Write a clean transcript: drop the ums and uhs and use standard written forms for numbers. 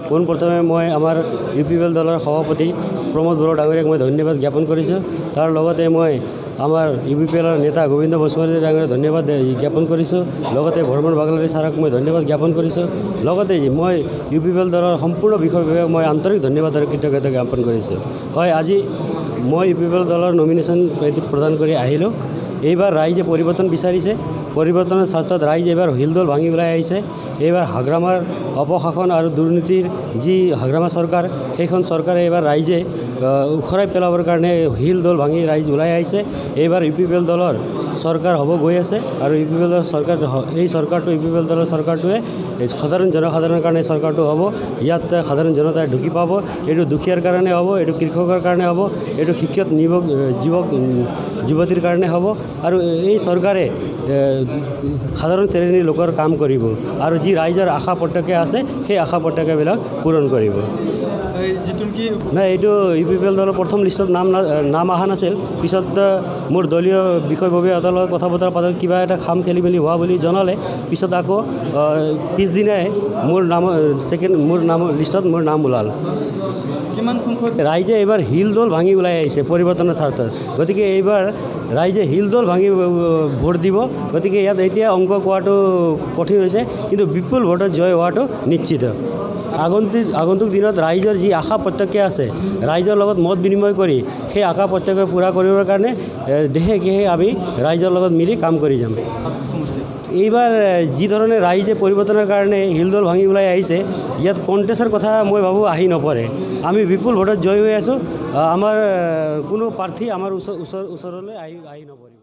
পোনপ্ৰথমে মই আমাৰ UPPL দলৰ সভাপতি প্ৰমোদ বড়ো ডাঙৰীয়াক মই ধন্যবাদ জ্ঞাপন কৰিছোঁ। তাৰ লগতে মই আমাৰ UPPLৰ নেতা গোবিন্দ বসুমতাৰী ডাঙৰীয়াক ধন্যবাদ জ্ঞাপন কৰিছোঁ। লগতে ভ্ৰমণ বাগলাৰী ছাৰক মই ধন্যবাদ জ্ঞাপন কৰিছোঁ। লগতে মই UPPL দলৰ সম্পূৰ্ণ বিষয়বিভাগক মই আন্তৰিক ধন্যবাদ আৰু কৃতজ্ঞতা জ্ঞাপন কৰিছোঁ। হয়, আজি মই UPPL দলৰ নমিনেশ্যন প্ৰদান কৰি আহিলোঁ। এইবাৰ ৰাইজে পৰিৱৰ্তন বিচাৰিছে। পৰিৱৰ্তনৰ স্বাৰ্থত ৰাইজে এইবাৰ হিলদল ভাঙি ওলাই আহিছে। এইবাৰ হাগ্ৰামাৰ অপশাসন আৰু দুৰ্নীতিৰ যি হাগ্ৰামা চৰকাৰ, সেইখন চৰকাৰে এইবাৰ ৰাইজে উখৰাই পেলাবৰ কাৰণে হিলদল ভাঙি ৰাইজ ওলাই আহিছে। এইবাৰ UPPL দলৰ চৰকাৰ হ'ব গৈ আছে আৰু UPPL দলৰ চৰকাৰ, এই চৰকাৰটো UPPL দলৰ চৰকাৰটোৱে সাধাৰণ জনসাধাৰণৰ কাৰণে চৰকাৰটো হ'ব। ইয়াত সাধাৰণ জনতাই ঢুকি পাব। এইটো দুখীয়াৰ কাৰণে হ'ব, এইটো কৃষকৰ কাৰণে হ'ব, এইটো শিক্ষিত যুৱক যুৱতীৰ কাৰণে হ'ব। আৰু এই চৰকাৰে সাধাৰণ শ্ৰেণীৰ লোকৰ কাম কৰিব আৰু যি ৰাইজৰ আশা প্ৰত্যাশা আছে সেই আশা প্ৰত্যাশাবিলাক পূৰণ কৰিব। নাই, এইটো UPPL দলৰ প্ৰথম লিষ্টত নাম অহা নাছিল। পিছত মোৰ দলীয় বিষয়ববীয়াহঁতৰ লগত কথা বতৰা পাতত কিবা এটা খাম খেলি মেলি হোৱা বুলি জনালে। পিছত আকৌ পিছদিনাই মোৰ নাম লিষ্টত মোৰ নাম ওলাল। কিমান সংখ্যক ৰাইজে এইবাৰ হিলদল ভাঙি ওলাই আহিছে পৰিৱৰ্তনৰ স্বাৰ্থত। গতিকে এইবাৰ ৰাইজে হিলদল ভাঙি ভোট দিব। গতিকে ইয়াত এতিয়া অংক কোৱাটো কঠিন হৈছে, কিন্তু বিপুল ভোটত জয় হোৱাটো নিশ্চিত। আগন্তুক দিনত ৰাইজৰ যি আশা প্ৰত্যাশা আছে, ৰাইজৰ লগত মত বিনিময় কৰি সেই আশা প্ৰত্যাশা পূৰা কৰিবৰ কাৰণে দেহে কেহে আমি ৰাইজৰ লগত মিলি কাম কৰি যাম। এইবাৰ যি ধৰণে ৰাইজে পৰিৱৰ্তনৰ কাৰণে হিলদল ভাঙি ওলাই আহিছে, ইয়াত কণ্টেষ্টৰ কথা মই ভাবোঁ আহি নপৰে। আমি বিপুল ভোটত জয় হৈ আছোঁ। আমাৰ কোনো প্ৰাৰ্থী আমাৰ ওচৰলৈ আহি নপৰে।